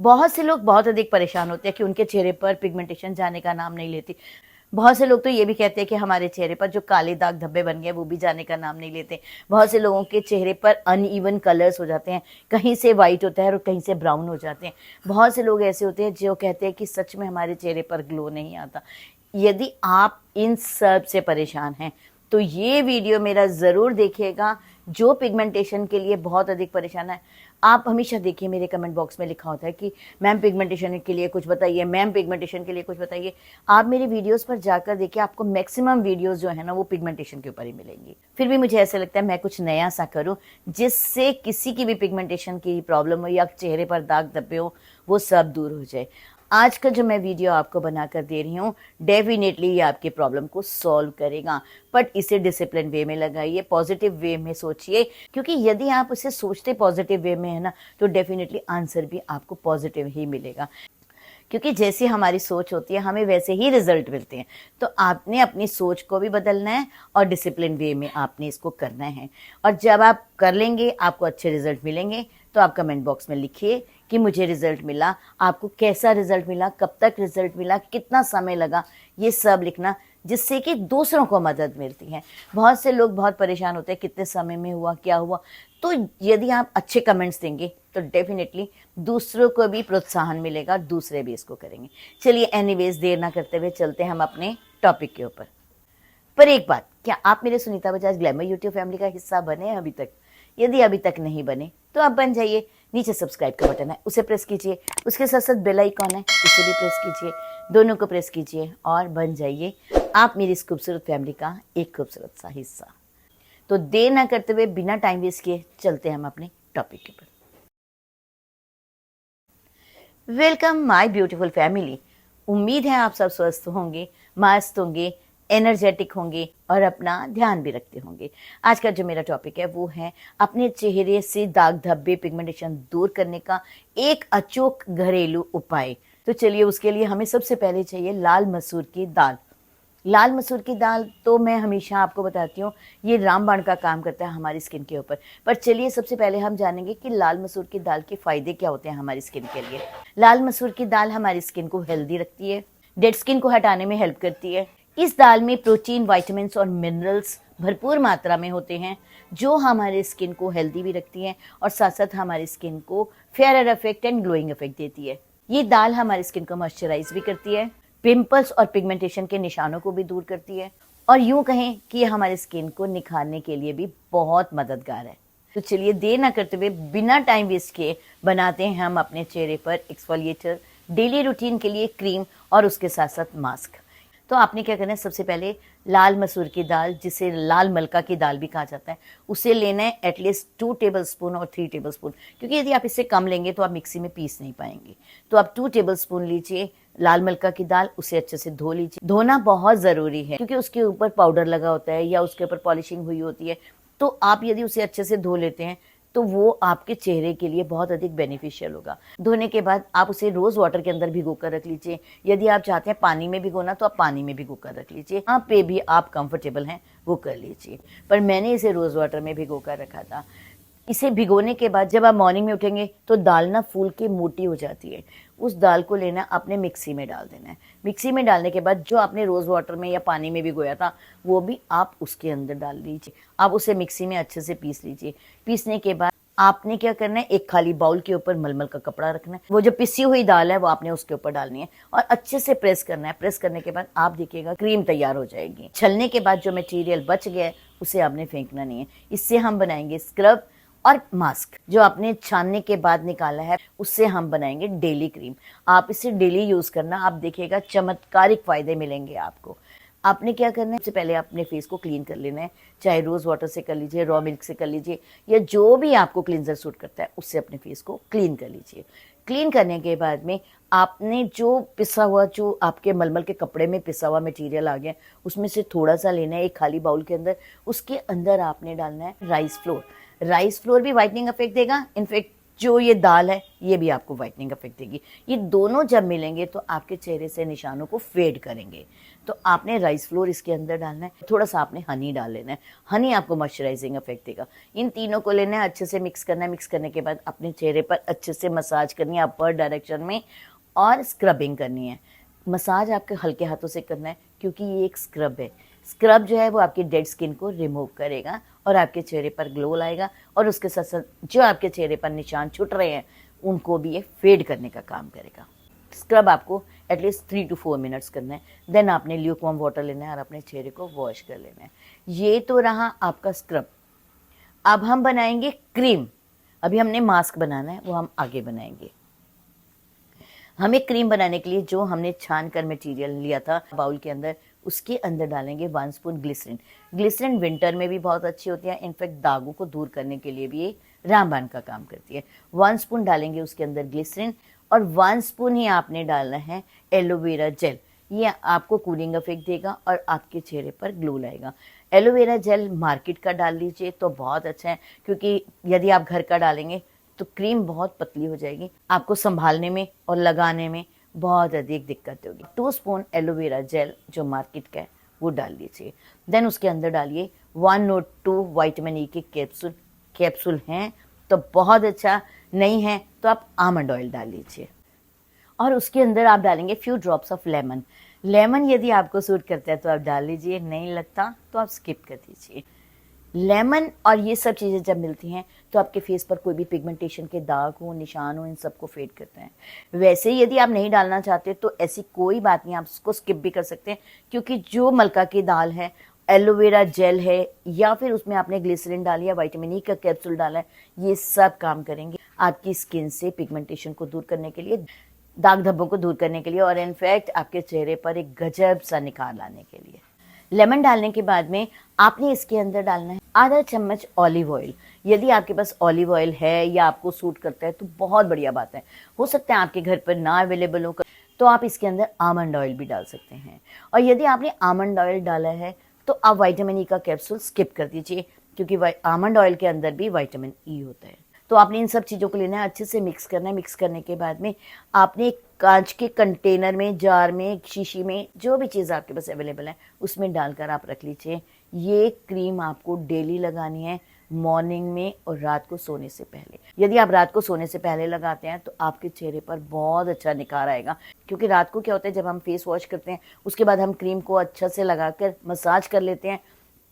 बहुत से लोग बहुत अधिक परेशान होते हैं कि उनके चेहरे पर पिगमेंटेशन जाने का नाम नहीं लेती। बहुत से लोग तो ये भी कहते हैं कि हमारे चेहरे पर जो काले दाग धब्बे बन गए वो भी जाने का नाम नहीं लेते। बहुत से लोगों के चेहरे पर अनइवन कलर्स हो जाते हैं, कहीं से वाइट होता है और कहीं से ब्राउन हो जाते हैं। बहुत से लोग ऐसे होते हैं जो कहते हैं कि सच में हमारे चेहरे पर ग्लो नहीं आता। यदि आप इन सब से परेशान हैं तो ये वीडियो मेरा ज़रूर देखिएगा। जो पिगमेंटेशन के लिए बहुत अधिक परेशान है, आप हमेशा देखिए मेरे कमेंट बॉक्स में लिखा होता है कि मैम पिगमेंटेशन के लिए कुछ बताइए, मैम पिगमेंटेशन के लिए कुछ बताइए। आप मेरे वीडियोस पर जाकर देखिए, आपको मैक्सिमम वीडियोस जो है ना वो पिगमेंटेशन के ऊपर ही मिलेंगी। फिर भी मुझे ऐसा लगता है मैं कुछ नया सा करूं जिससे किसी की भी पिगमेंटेशन की प्रॉब्लम हो या चेहरे पर दाग धब्बे हो वो सब दूर हो जाए। आज का जो मैं वीडियो आपको बनाकर दे रही हूँ डेफिनेटली ये आपकी प्रॉब्लम को सॉल्व करेगा, बट इसे डिसिप्लिन वे में लगाइए, पॉजिटिव वे में सोचिए, क्योंकि यदि आप उसे सोचते पॉजिटिव वे में है ना तो डेफिनेटली आंसर भी आपको पॉजिटिव ही मिलेगा। क्योंकि जैसी हमारी सोच होती है हमें वैसे ही रिजल्ट मिलते हैं। तो आपने अपनी सोच को भी बदलना है और डिसिप्लिन वे में आपने इसको करना है। और जब आप कर लेंगे आपको अच्छे रिजल्ट मिलेंगे। तो आप कमेंट बॉक्स में लिखिए कि मुझे रिजल्ट मिला, आपको कैसा रिजल्ट मिला, कब तक रिजल्ट मिला, कितना समय लगा, ये सब लिखना, जिससे कि दूसरों को मदद मिलती है। बहुत से लोग बहुत परेशान होते हैं कितने समय में हुआ, क्या हुआ। तो यदि आप अच्छे कमेंट्स देंगे तो डेफिनेटली दूसरों को भी प्रोत्साहन मिलेगा, दूसरे भी इसको करेंगे। चलिए एनीवेज देर ना करते हुए चलते हैं हम अपने टॉपिक के ऊपर। पर एक बात, क्या आप मेरे Sunita Bajaj glamour YouTube family का हिस्सा बने हैं अभी तक? यदि अभी तक नहीं बने तो आप बन जाइए। नीचे सब्सक्राइब का बटन है उसे प्रेस कीजिए, उसके साथ साथ बेल आइकॉन है उसे भी प्रेस कीजिए, दोनों को प्रेस कीजिए और बन जाइए आप मेरी इस खूबसूरत फैमिली का एक खूबसूरत सा हिस्सा। तो देर ना करते हुए बिना टाइम वेस्ट किए चलते हैं हम अपने टॉपिक के ऊपर। Welcome my beautiful family. उम्मीद है आप सब स्वस्थ होंगे, मस्त होंगे, एनर्जेटिक होंगे और अपना ध्यान भी रखते होंगे। आज का जो मेरा टॉपिक है वो है अपने चेहरे से दाग धब्बे पिगमेंटेशन दूर करने का एक अचूक घरेलू उपाय। तो चलिए उसके लिए हमें सबसे पहले चाहिए लाल मसूर की दाल। लाल मसूर की दाल तो मैं हमेशा आपको बताती हूँ ये रामबाण का काम करता है हमारी स्किन के ऊपर। पर चलिए सबसे पहले हम जानेंगे कि लाल मसूर की दाल के फायदे क्या होते हैं हमारी स्किन के लिए। लाल मसूर की दाल हमारी स्किन को हेल्दी रखती है, डेड स्किन को हटाने में हेल्प करती है। इस दाल में प्रोटीन, विटामिन्स और मिनरल्स भरपूर मात्रा में होते हैं जो हमारे स्किन को हेल्दी भी रखती हैं और साथ साथ हमारी स्किन को fair effect and glowing effect देती है। ये दाल हमारी स्किन को मॉइस्चराइज भी करती है, पिंपल्स और पिगमेंटेशन के निशानों को भी दूर करती है और यूं कहें कि ये हमारी स्किन को निखारने के लिए भी बहुत मददगार है। तो चलिए देर ना करते हुए बिना टाइम वेस्ट किए बनाते हैं हम अपने चेहरे पर एक्सफोलिएटर, डेली रूटीन के लिए क्रीम और उसके साथ साथ मास्क। तो आपने क्या करना है, सबसे पहले लाल मसूर की दाल, जिसे लाल मलका की दाल भी कहा जाता है, उसे लेना है एटलीस्ट 2 टेबलस्पून और 3 टेबलस्पून, क्योंकि यदि आप इससे कम लेंगे तो आप मिक्सी में पीस नहीं पाएंगे। तो आप 2 टेबलस्पून लीजिए लाल मलका की दाल, उसे अच्छे से धो लीजिए। धोना बहुत ज़रूरी है क्योंकि उसके ऊपर पाउडर लगा होता है या उसके ऊपर पॉलिशिंग हुई होती है। तो आप यदि उसे अच्छे से धो लेते हैं तो वो आपके चेहरे के लिए बहुत अधिक बेनिफिशियल होगा। धोने के बाद आप उसे रोज़ वाटर के अंदर भिगो कर रख लीजिए। यदि आप चाहते हैं पानी में भिगोना तो आप पानी में भिगो कर रख लीजिए, यहाँ पे भी आप कंफर्टेबल हैं वो कर लीजिए। पर मैंने इसे रोज़ वाटर में भिगो कर रखा था। इसे भिगोने के बाद जब आप मॉर्निंग में उठेंगे तो दाल ना फूल के मोटी हो जाती है। उस दाल को लेना, आपने मिक्सी में डाल देना है। मिक्सी में डालने के बाद जो आपने रोज़ वाटर में या पानी में भिगोया था वो भी आप उसके अंदर डाल लीजिए। आप उसे मिक्सी में अच्छे से पीस लीजिए। पीसने के बाद आपने क्या करना है, एक खाली बाउल के ऊपर मलमल का कपड़ा रखना है। वो जो पिसी हुई दाल है वो आपने उसके ऊपर डालनी है और अच्छे से प्रेस करना है। प्रेस करने के बाद आप देखिएगा क्रीम तैयार हो जाएगी। छलने के बाद जो मटेरियल बच गया है उसे आपने फेंकना नहीं है। इससे हम बनाएंगे स्क्रब और मास्क। जो आपने छानने के बाद निकाला है उससे हम बनाएंगे डेली क्रीम। आप इसे डेली यूज करना, आप देखिएगा चमत्कारिक फायदे मिलेंगे आपको। आपने क्या करना है, सबसे पहले अपने फेस को क्लीन कर लेना है। चाहे रोज़ वाटर से कर लीजिए, रॉ मिल्क से कर लीजिए, या जो भी आपको क्लींजर सूट करता है उससे अपने फेस को क्लीन कर लीजिए। क्लीन करने के बाद में आपने जो पिसा हुआ, जो आपके मलमल के कपड़े में पिसा हुआ मटेरियल आ गया, उसमें से थोड़ा सा लेना है एक खाली बाउल के अंदर। उसके अंदर आपने डालना है राइस फ्लोर। राइस फ्लोर भी वाइटनिंग इफेक्ट देगा, इनफेक्ट जो ये दाल है ये भी आपको वाइटनिंग इफेक्ट देगी। ये दोनों जब मिलेंगे तो आपके चेहरे से निशानों को फेड करेंगे। तो आपने राइस फ्लोर इसके अंदर डालना है, थोड़ा सा आपने हनी डाल लेना है। हनी आपको मॉइस्चराइजिंग इफेक्ट देगा। इन तीनों को लेना है, अच्छे से मिक्स करना है। मिक्स करने के बाद अपने चेहरे पर अच्छे से मसाज करनी है अपर डायरेक्शन में और स्क्रबिंग करनी है। मसाज आपके हल्के हाथों से करना है क्योंकि ये एक स्क्रब है। स्क्रब जो है वो आपकी डेड स्किन को रिमूव करेगा और आपके चेहरे पर ग्लो लाएगा और उसके साथ साथ जो आपके चेहरे पर निशान छूट रहे हैं उनको भी ये फेड करने का काम करेगा। स्क्रब आपको एटलीस्ट 3 to 4 मिनट्स करना है। देन आपने ल्यूकवार्म वाटर लेना है और अपने चेहरे को वॉश कर लेना है। ये तो रहा आपका स्क्रब। अब हम बनाएंगे क्रीम। अभी हमने मास्क बनाना है, वो हम आगे बनाएंगे। हमें क्रीम बनाने के लिए जो हमने छान कर मटीरियल लिया था बाउल के अंदर, उसके अंदर डालेंगे 1 स्पून ग्लिसरीन। ग्लिसरीन विंटर में भी बहुत अच्छी होती है, इनफैक्ट दागों को दूर करने के लिए भी ये रामबाण का काम करती है। 1 स्पून डालेंगे उसके अंदर ग्लिसरीन और 1 स्पून ही आपने डालना है एलोवेरा जेल। ये आपको कूलिंग इफेक्ट देगा और आपके चेहरे पर ग्लो लाएगा। एलोवेरा जेल मार्केट का डाल लीजिए तो बहुत अच्छा है, क्योंकि यदि आप घर का डालेंगे तो क्रीम बहुत पतली हो जाएगी, आपको संभालने में और लगाने में बहुत अधिक दिक्कत होगी। 2 स्पून एलोवेरा जेल जो मार्केट का है वो डाल लीजिए। देन उसके अंदर डालिए 102 विटामिन ई के कैप्सूल। कैप्सूल हैं तो बहुत अच्छा, नहीं है तो आप आमंड ऑयल डाल लीजिए। और उसके अंदर आप डालेंगे few drops of lemon. Lemon यदि आपको सूट करता है तो आप डाल लीजिए, नहीं लगता तो आप स्किप कर दीजिए। लेमन और ये सब चीज़ें जब मिलती हैं तो आपके फेस पर कोई भी पिगमेंटेशन के दाग हो, निशान हो, इन सबको फेड करते हैं। वैसे यदि आप नहीं डालना चाहते तो ऐसी कोई बात नहीं, आप उसको स्किप भी कर सकते हैं, क्योंकि जो मलका की दाल है, एलोवेरा जेल है या फिर उसमें आपने ग्लिसरीन डाली है, विटामिन ई का कैप्सूल डाला है, ये सब काम करेंगे आपकी स्किन से पिगमेंटेशन को दूर करने के लिए, दाग धब्बों को दूर करने के लिए और इनफैक्ट आपके चेहरे पर एक गजब सा निखार लाने के लिए। लेमन डालने के बाद में आपने इसके अंदर डालना है आधा चम्मच ऑलिव ऑयल। यदि आपके पास ऑलिव ऑयल है या आपको सूट करता है तो बहुत बढ़िया बात है। हो सकता है आपके घर पर ना अवेलेबल हो तो आप इसके अंदर आमंड ऑयल भी डाल सकते हैं। और यदि आपने आमंड ऑयल डाला है तो आप विटामिन ई का कैप्सूल स्किप कर दीजिए, क्योंकि आमंड ऑयल के अंदर भी विटामिन ई होता है। तो आपने इन सब चीज़ों को लेना है, अच्छे से मिक्स करना है। मिक्स करने के बाद में आपने एक कांच के कंटेनर में, जार में, शीशी में, जो भी चीज़ आपके पास अवेलेबल है उसमें डालकर आप रख लीजिए। ये क्रीम आपको डेली लगानी है, मॉर्निंग में और रात को सोने से पहले। यदि आप रात को सोने से पहले लगाते हैं तो आपके चेहरे पर बहुत अच्छा निखार आएगा, क्योंकि रात को क्या होता है, जब हम फेस वॉश करते हैं उसके बाद हम क्रीम को अच्छा से लगाकर मसाज कर लेते हैं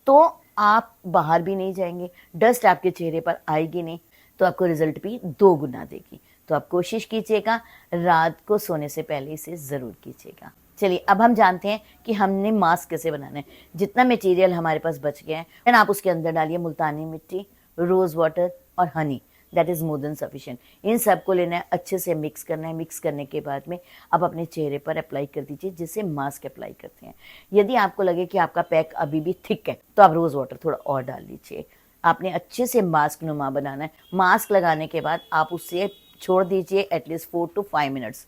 तो आप बाहर भी नहीं जाएंगे, डस्ट आपके चेहरे पर आएगी नहीं, तो आपको रिजल्ट भी 2 गुना देगी। तो आप कोशिश कीजिएगा रात को सोने से पहले इसे ज़रूर कीजिएगा। चलिए अब हम जानते हैं कि हमने मास्क कैसे बनाना है। जितना मटेरियल हमारे पास बच गया है, देन आप उसके अंदर डालिए मुल्तानी मिट्टी, रोज़ वाटर और honey. That is more than sufficient. इन सब को लेना है, अच्छे से मिक्स करना है। मिक्स करने के बाद में आप अपने चेहरे पर अप्लाई कर दीजिए, जिससे मास्क अप्लाई करते हैं। यदि आपको लगे कि आपका पैक अभी भी थिक है तो आप रोज़ वाटर थोड़ा और डाल लीजिए। आपने अच्छे से मास्क नुमा बनाना है। मास्क लगाने के बाद आप उसे छोड़ दीजिए एटलीस्ट 4 to 5 मिनट्स।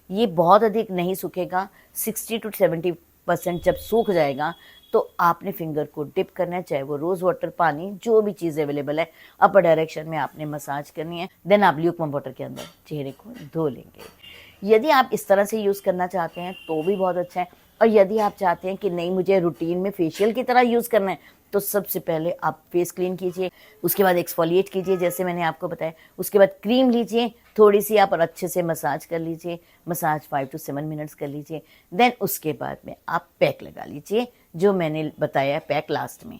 ये बहुत अधिक नहीं सूखेगा, 60 to 70% जब सूख जाएगा तो आपने फिंगर को डिप करना है, चाहे वो रोज़ वाटर, पानी, जो भी चीज़ अवेलेबल है, अपर डायरेक्शन में आपने मसाज करनी है। देन आप ल्यूकवार्म वाटर के अंदर चेहरे को धो लेंगे। यदि आप इस तरह से यूज़ करना चाहते हैं तो भी बहुत अच्छा है, और यदि आप चाहते हैं कि नहीं मुझे रूटीन में फेशियल की तरह यूज़ करना है तो सबसे पहले आप फेस क्लीन कीजिए, उसके बाद एक्सफोलिएट कीजिए जैसे मैंने आपको बताया, उसके बाद क्रीम लीजिए थोड़ी सी आप और अच्छे से मसाज कर लीजिए। मसाज 5 to 7 मिनट्स कर लीजिए। देन उसके बाद में आप पैक लगा लीजिए, जो मैंने बताया पैक लास्ट में।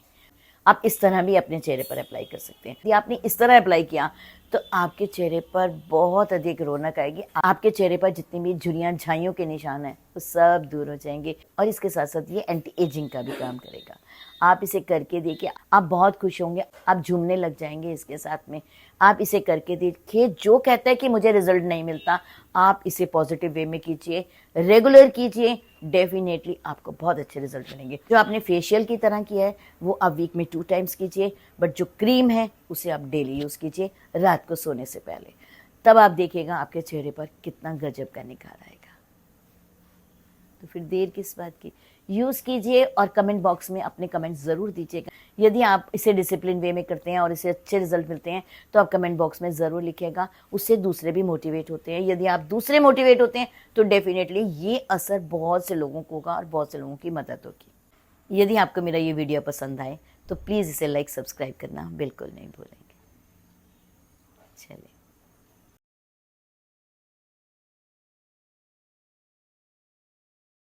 आप इस तरह भी अपने चेहरे पर अप्लाई कर सकते हैं। यदि आपने इस तरह अप्लाई किया तो आपके चेहरे पर बहुत अधिक रौनक आएगी। आपके चेहरे पर जितनी भी झुर्रियाँ, झाइयों के निशान हैं वो सब दूर हो जाएंगे, और इसके साथ साथ ये एंटी एजिंग का भी काम करेगा। आप इसे करके देखिए, आप बहुत खुश होंगे, आप झूमने लग जाएंगे इसके साथ में। आप इसे करके देखिए। जो कहता है कि मुझे रिजल्ट नहीं मिलता, आप इसे पॉजिटिव वे में कीजिए, रेगुलर कीजिए, डेफिनेटली आपको बहुत अच्छे रिजल्ट मिलेंगे। जो आपने फेशियल की तरह किया है वो आप वीक में 2 टाइम्स कीजिए, बट जो क्रीम है उसे आप डेली यूज़ कीजिए रात को सोने से पहले। तब आप देखिएगा आपके चेहरे पर कितना गजब का निखार आएगा। तो फिर देर किस बात की, यूज़ कीजिए और कमेंट बॉक्स में अपने कमेंट ज़रूर दीजिएगा। यदि आप इसे डिसिप्लिन वे में करते हैं और इसे अच्छे रिजल्ट मिलते हैं तो आप कमेंट बॉक्स में ज़रूर लिखिएगा, उससे दूसरे भी मोटिवेट होते हैं। यदि आप दूसरे मोटिवेट होते हैं तो डेफिनेटली ये असर बहुत से लोगों को होगा और बहुत से लोगों की मदद होगी। यदि आपको मेरा ये वीडियो पसंद आए तो प्लीज़ इसे लाइक सब्सक्राइब करना बिल्कुल नहीं भूलें।